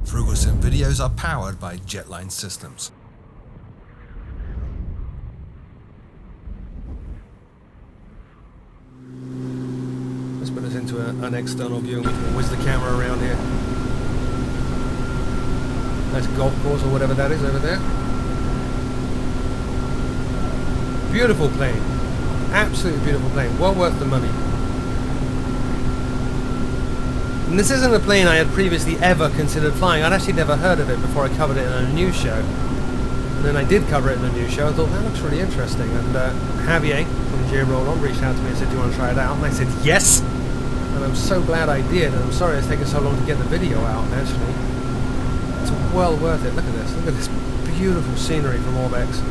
Frugalsim videos are powered by JRollon systems. Let's put this into an external view and we can whiz the camera around here. Nice golf course or whatever that is over there. Beautiful plane. Absolutely beautiful plane. Well worth the money. And this isn't a plane I had previously ever considered flying. I'd actually never heard of it before I covered it in a news show. And then I did cover it in a news show and thought, that looks really interesting. And Javier from JRollon reached out to me and said, do you want to try it out? And I said, yes! And I'm so glad I did. And I'm sorry it's taken so long to get the video out, actually. It's well worth it. Look at this. Look at this beautiful scenery from Orbex.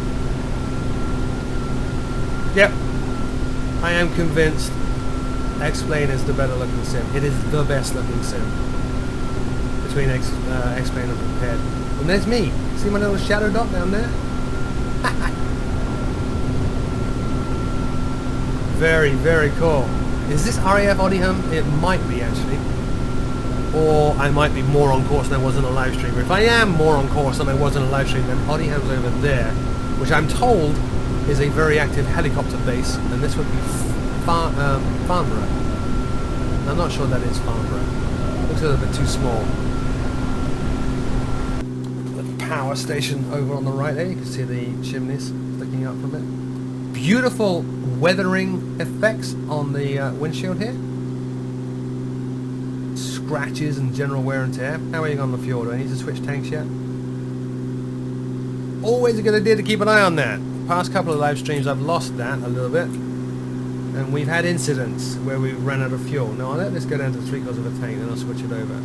Yep. I am convinced X-Plane is the better looking sim. It is the best looking sim between X-Plane and Prepared. And there's me. See my little shadow dot down there? Very, very cool. Is this RAF Oddiham? It might be, actually. Or I might be more on course than I was in a live stream. If I am more on course than I was in a live stream, then Oddiham's over there, which I'm told is a very active helicopter base, and this would be Farnborough. I'm not sure that is Farnborough. Looks a little bit too small. The power station over on the right there, you can see the chimneys sticking up from it. Beautiful weathering effects on the windshield here. Scratches and general wear and tear. How are you on the fuel? Do I need to switch tanks yet? Always a good idea to keep an eye on that. Past couple of live streams I've lost that a little bit, and we've had incidents where we ran out of fuel. Now I'll let this go down to 3/4 of a tank, then I'll switch it over.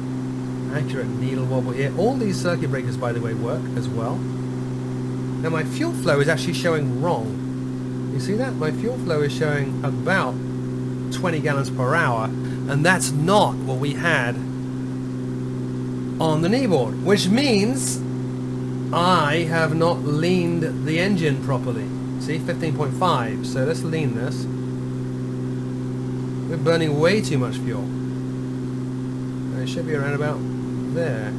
Accurate needle wobble here. All these circuit breakers, by the way, work as well. Now my fuel flow is actually showing wrong. You see that? My fuel flow is showing about 20 gallons per hour, and that's not what we had on the kneeboard, which means I have not leaned the engine properly. See, 15.5. So let's lean this. We're burning way too much fuel. And it should be around about there.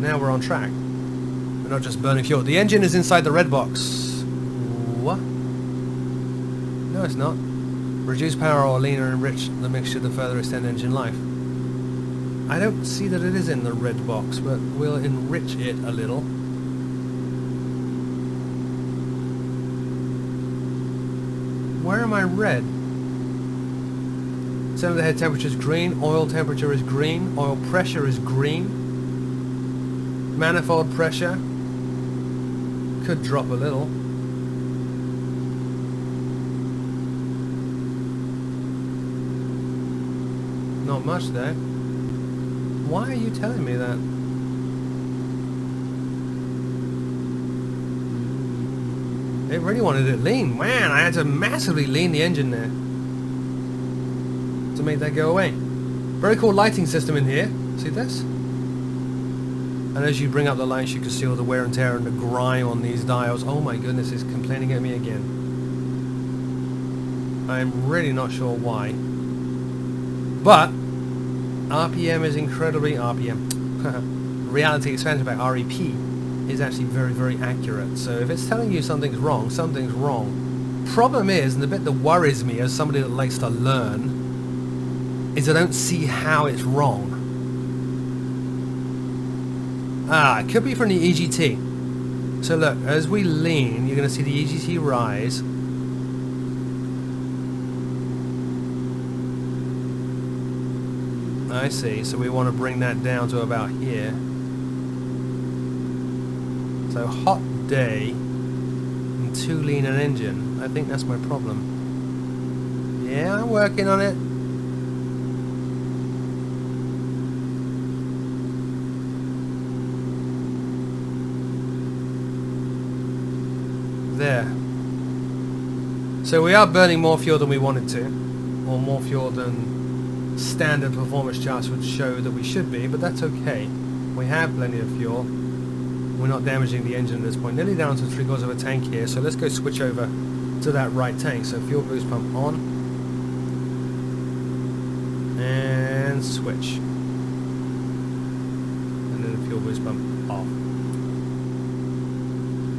Now we're on track. We're not just burning fuel. The engine is inside the red box. What? No, it's not. Reduce power or lean or enrich the mixture to further extend engine life. I don't see that it is in the red box, but we'll enrich it a little. Where am I red? Center of the head temperature is green, oil temperature is green, oil pressure is green. Manifold pressure could drop a little. Not much there. Why are you telling me that? It really wanted it lean. Man, I had to massively lean the engine there to make that go away. Very cool lighting system in here. See this? And as you bring up the lights, you can see all the wear and tear and the grime on these dials. Oh my goodness, it's complaining at me again. I'm really not sure why. But RPM is incredibly Reality Expansion Pack, REP, is actually very, very accurate. So if it's telling you something's wrong, something's wrong. Problem is, and the bit that worries me as somebody that likes to learn, is I don't see how it's wrong. It could be from the EGT. So look, as we lean, you're going to see the EGT rise. I see, so we want to bring that down to about here. So hot day and too lean an engine. I think that's my problem. Yeah, I'm working on it. There. So we are burning more fuel than we wanted to, or more fuel than standard performance charts would show that we should be, but that's okay. We have plenty of fuel. We're not damaging the engine at this point. Nearly down to 3/4 of a tank here, so let's go switch over to that right tank. So fuel boost pump on. And switch. them off.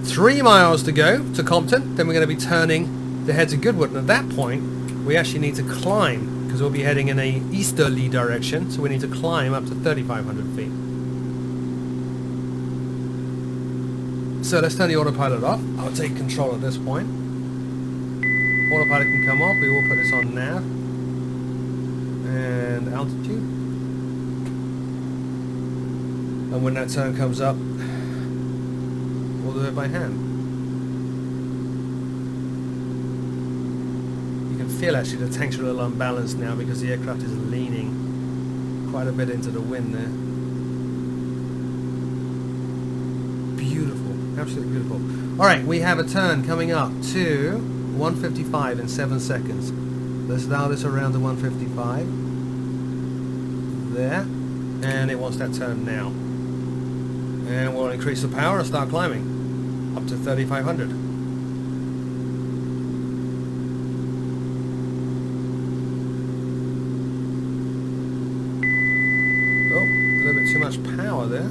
3 miles to go to Compton, then we're going to be turning to head to Goodwood, and at that point we actually need to climb, because we'll be heading in a easterly direction, so we need to climb up to 3,500 feet. So let's turn the autopilot off. I'll take control at this point. Autopilot can come off. We will put this on nav and altitude, and when that turn comes up, we'll do it by hand. You can feel actually the tanks are a little unbalanced now because the aircraft is leaning quite a bit into the wind there. Beautiful, absolutely beautiful. Alright, we have a turn coming up to 155 in 7 seconds. Let's dial this around to 155. There. And it wants that turn now. And we'll increase the power and start climbing up to 3,500. Oh, a little bit too much power there.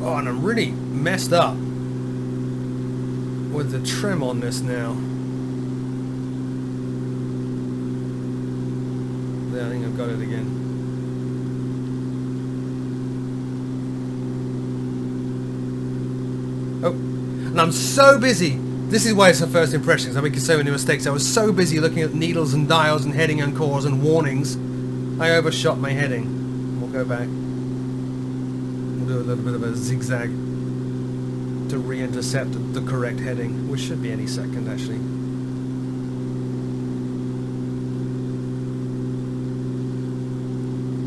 Oh, and I'm really messed up with the trim on this now. There, I think I've got it again. Oh, and I'm so busy. This is why it's the first impressions. I make so many mistakes. I was so busy looking at needles and dials and heading and cores and warnings, I overshot my heading. We'll go back. We'll do a little bit of a zigzag to re-intercept the correct heading, which should be any second actually.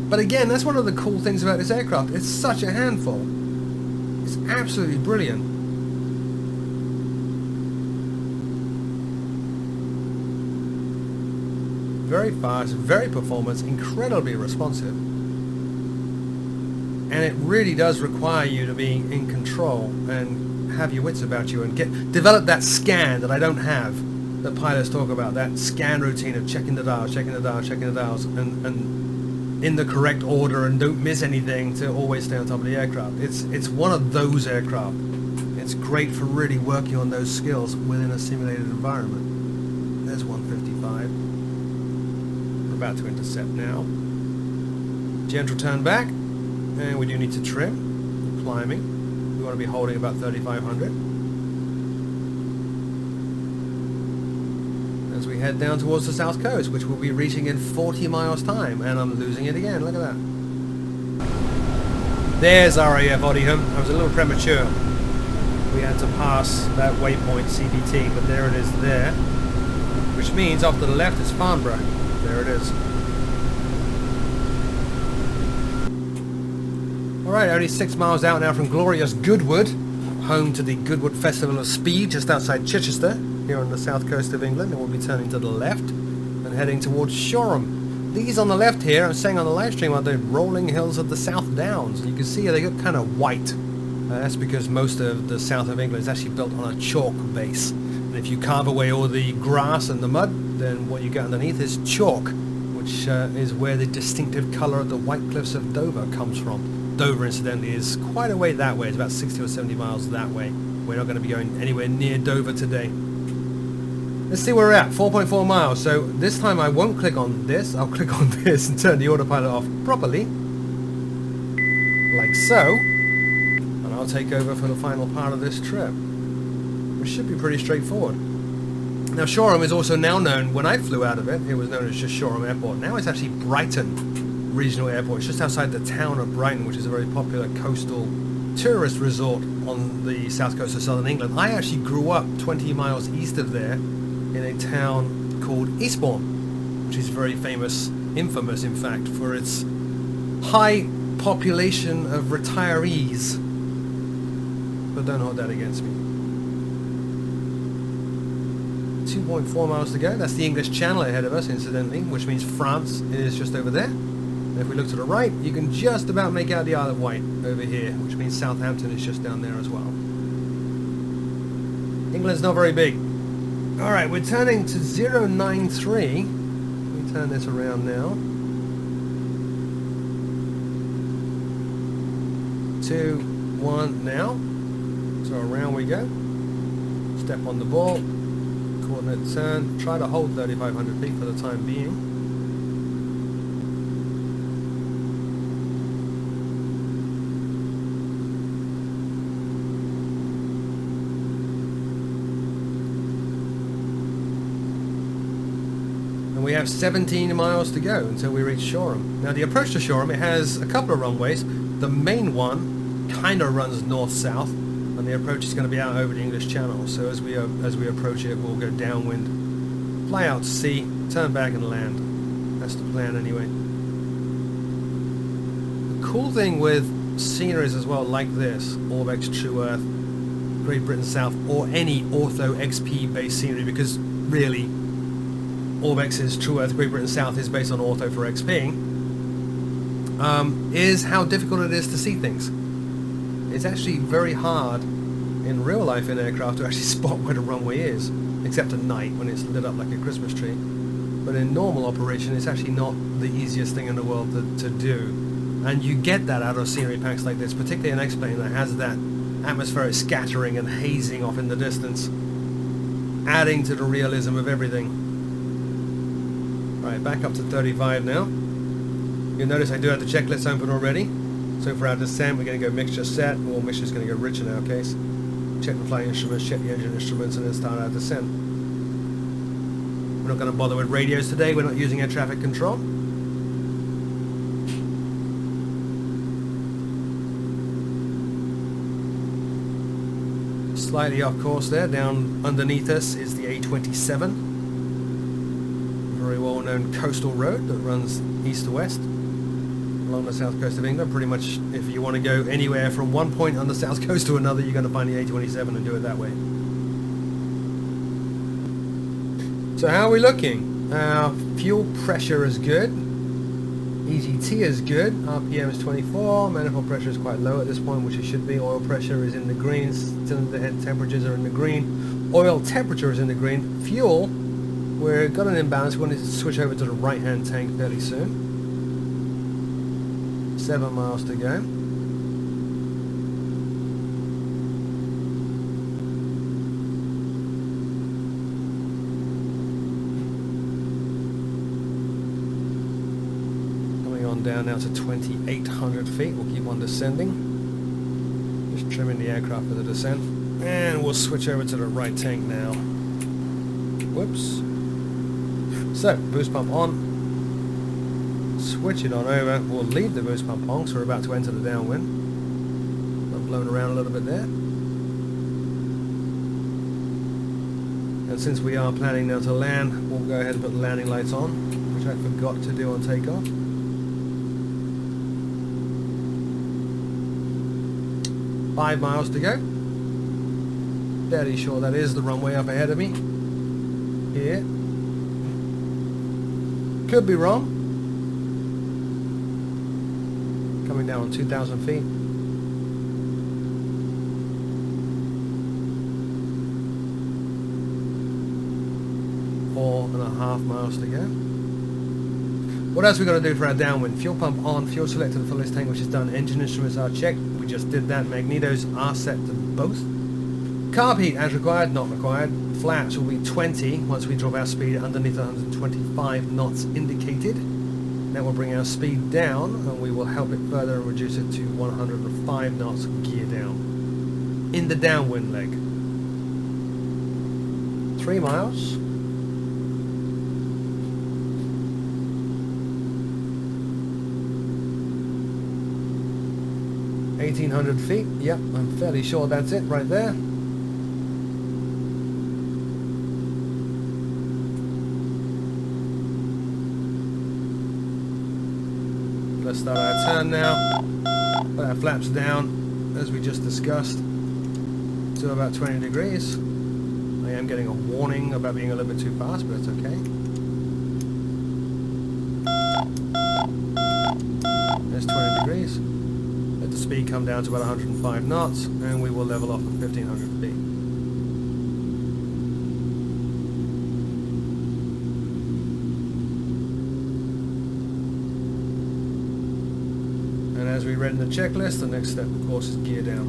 But again, that's one of the cool things about this aircraft. It's such a handful. It's absolutely brilliant. Very fast, very performance, incredibly responsive. And it really does require you to be in control and have your wits about you and develop that scan that I don't have, that pilots talk about, that scan routine of checking the dials, checking the dials, checking the dials, and in the correct order, and don't miss anything to always stay on top of the aircraft. It's one of those aircraft. It's great for really working on those skills within a simulated environment. There's 155. We're about to intercept now. Gentle turn back, and we do need to trim. We're climbing. We want to be holding about 3,500. As we head down towards the south coast, which we'll be reaching in 40 miles time, and I'm losing it again. Look at that. There's RAF Oddiham. I was a little premature. We had to pass that waypoint CBT, but there it is there, which means off to the left is Farnborough. There it is. Alright, only 6 miles out now from glorious Goodwood, home to the Goodwood Festival of Speed, just outside Chichester, here on the south coast of England, and we'll be turning to the left and heading towards Shoreham. These on the left here, I'm saying on the live stream, are the rolling hills of the South Downs. You can see they look kind of white. That's because most of the south of England is actually built on a chalk base. And if you carve away all the grass and the mud, then what you get underneath is chalk, which is where the distinctive colour of the White Cliffs of Dover comes from. Dover, incidentally, is quite a way that way. It's about 60 or 70 miles that way. We're not going to be going anywhere near Dover today. Let's see where we're at, 4.4 miles. So this time I won't click on this. I'll click on this and turn the autopilot off properly, like so. And I'll take over for the final part of this trip, which should be pretty straightforward. Now Shoreham is also now known, when I flew out of it, it was known as just Shoreham Airport. Now it's actually Brighton Regional Airport. It's just outside the town of Brighton, which is a very popular coastal tourist resort on the south coast of southern England. I actually grew up 20 miles east of there in a town called Eastbourne, which is very famous, infamous in fact, for its high population of retirees. But don't hold that against me. 2.4 miles to go. That's the English Channel ahead of us, incidentally, which means France is just over there. And if we look to the right, you can just about make out the Isle of Wight over here, which means Southampton is just down there as well. England's not very big. Alright, we're turning to 093. Let me turn this around now. 2, 1, now. So around we go. Step on the ball. Coordinate turn. Try to hold 3,500 feet for the time being. We have 17 miles to go until we reach Shoreham. Now the approach to Shoreham, it has a couple of runways. The main one kind of runs north-south, and the approach is going to be out over the English Channel. So as we approach it, we'll go downwind, fly out to sea, turn back and land. That's the plan anyway. The cool thing with sceneries as well like this, Orbex, True Earth, Great Britain South, or any Ortho XP based scenery, because really Orbex's True Earth Great Britain South is based on Ortho for XP, is how difficult it is to see things. It's actually very hard in real life in aircraft to actually spot where the runway is, except at night when it's lit up like a Christmas tree. But in normal operation, it's actually not the easiest thing in the world to do. And you get that out of scenery packs like this, particularly an X-plane that has that atmospheric scattering and hazing off in the distance, adding to the realism of everything. Right, back up to 35 now. You'll notice I do have the checklist open already. So for our descent, we're going to go mixture set, or mixture's going to go rich in our case. Check the flying instruments, check the engine instruments, and then start our descent. We're not going to bother with radios today, we're not using air traffic control. Slightly off course there, down underneath us is the A27. Very well-known coastal road that runs east to west along the south coast of England. Pretty much if you want to go anywhere from one point on the south coast to another, you're going to find the A27 and do it that way. So how are we looking? Fuel pressure is good. EGT is good. RPM is 24. Manifold pressure is quite low at this point, which it should be. Oil pressure is in the green. Cylinder head temperatures are in the green. Oil temperature is in the green. Fuel, we've got an imbalance. We're going to switch over to the right-hand tank fairly soon. 7 miles to go. Coming on down now to 2,800 feet. We'll keep on descending. Just trimming the aircraft for the descent. And we'll switch over to the right tank now. Whoops. So, boost pump on. Switch it on over. We'll leave the boost pump on, so we're about to enter the downwind. I'm blown around a little bit there. And since we are planning now to land, we'll go ahead and put the landing lights on, which I forgot to do on takeoff. Five miles to go. Fairly sure that is the runway up ahead of me. Here. Could be wrong. Coming down on 2,000 feet. Four and a half miles to go. What else we got to do for our downwind? Fuel pump on, fuel selected the fullest tank, which is done. Engine instruments are checked. We just did that. Magnetos are set to both. Carb heat as required, not required. Flaps will be 20 once we drop our speed underneath 125 knots indicated. That will bring our speed down, and we will help it further and reduce it to 105 knots gear down. In the downwind leg. 3 miles. $1,800 feet. Yep, I'm fairly sure that's it right there. Let's start our turn now. Put our flaps down, as we just discussed, to about 20 degrees. I am getting a warning about being a little bit too fast, but it's okay. There's 20 degrees. Let the speed come down to about 105 knots, and we will level off at 1,500 feet. And as we read in the checklist, the next step, of course, is gear down.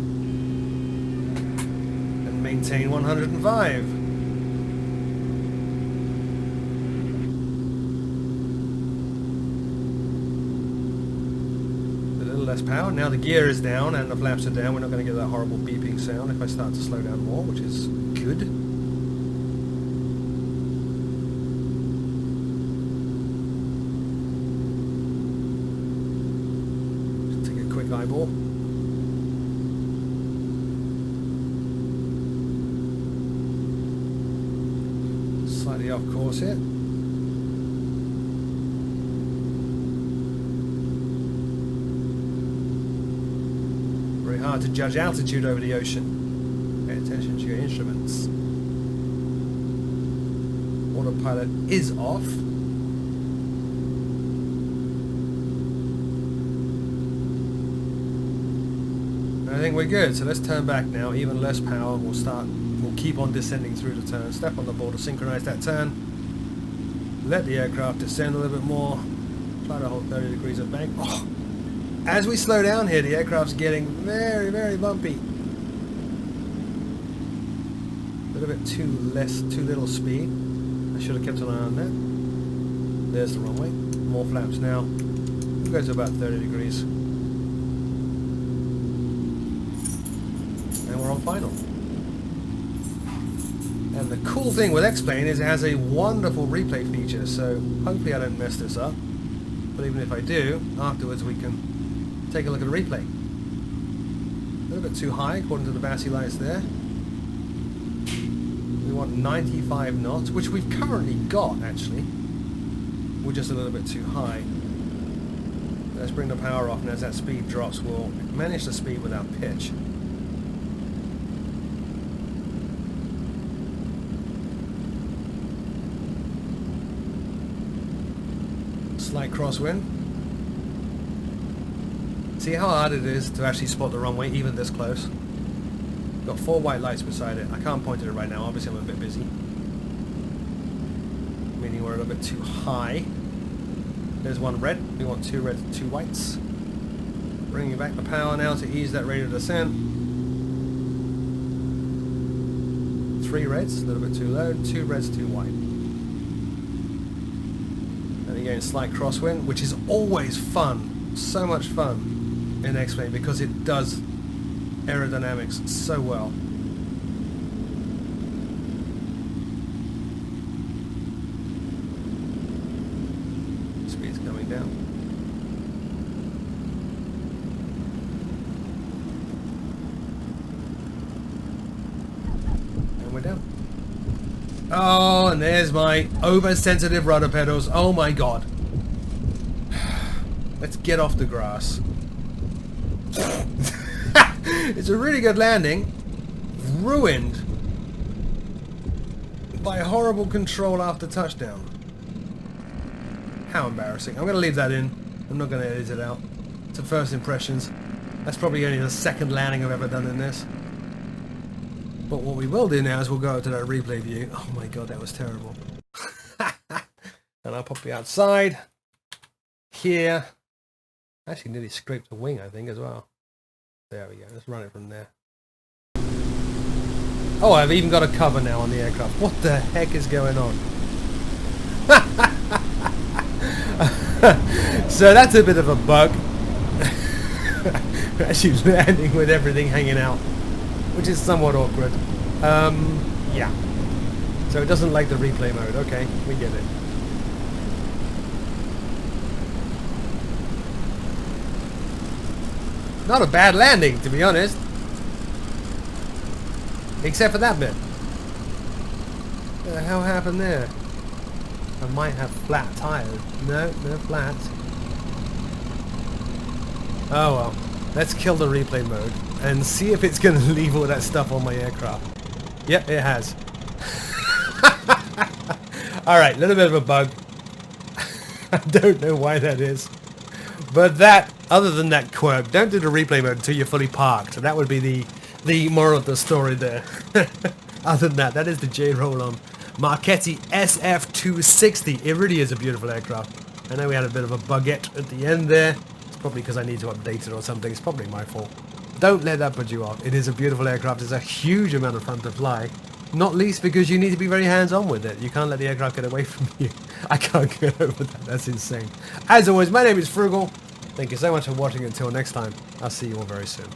And maintain 105. A little less power. Now the gear is down and the flaps are down. We're not going to get that horrible beeping sound if I start to slow down more, which is good. Eyeball. Slightly off course here. Very hard to judge altitude over the ocean. Pay attention to your instruments. Autopilot is off. I think we're good, so let's turn back now, even less power, we'll keep on descending through the turn. Step on the board to synchronize that turn. Let the aircraft descend a little bit more. Try to hold 30 degrees of bank. Oh. As we slow down here, the aircraft's getting very, very bumpy. A little bit too little speed. I should have kept an eye on that. There's the runway. More flaps now. We'll go to about 30 degrees. We're on final. And the cool thing with xplane is it has a wonderful replay feature, so hopefully I don't mess this up. But even if I do, afterwards we can take a look at a replay. A little bit too high according to the VASI lights there. We want 95 knots, which we've currently got actually. We're just a little bit too high. Let's bring the power off, and as that speed drops we'll manage the speed without pitch. Slight crosswind. See how hard it is to actually spot the runway even this close? Got 4 white lights beside it. I can't point at it right now, obviously I'm a bit busy. Meaning we're a little bit too high. There's 1 red. We want 2 reds, 2 whites. Bringing back the power now to ease that rate of descent. 3 reds, a little bit too low. 2 reds, 2 white. Again, slight crosswind, which is always fun, so much fun in xplane because it does aerodynamics so well. Speed's coming down. And we're down. Oh, and there's my oversensitive rudder pedals. Oh my god. Let's get off the grass. It's a really good landing. Ruined by horrible control after touchdown. How embarrassing. I'm going to leave that in. I'm not going to edit it out. It's a first impressions. That's probably only the second landing I've ever done in this. But what we will do now is we'll go out to that replay view. Oh my god, that was terrible. And I'll pop the outside. Here. Actually nearly scraped the wing, I think, as well. There we go. Let's run it from there. Oh, I've even got a cover now on the aircraft. What the heck is going on? So that's a bit of a bug. We're actually landing with everything hanging out, which is somewhat awkward. Yeah. So it doesn't like the replay mode. Okay, we get it. Not a bad landing, to be honest. Except for that bit. What the hell happened there? I might have flat tires. No, no flat. Oh well. Let's kill the replay mode and see if it's going to leave all that stuff on my aircraft. Yep, it has. Alright, a little bit of a bug. I don't know why that is. But that, other than that quirk, don't do the replay mode until you're fully parked. That would be the moral of the story there. Other than that, that is the JRollon Marchetti SF260. It really is a beautiful aircraft. I know we had a bit of a bugette at the end there. It's Probably because I need to update it or something. It's probably my fault. Don't let that put you off. It is a beautiful aircraft. It's a huge amount of fun to fly. Not least because you need to be very hands-on with it. You can't let the aircraft get away from you. I can't get over that. That's insane. As always, my name is Frugal. Thank you so much for watching. Until next time, I'll see you all very soon.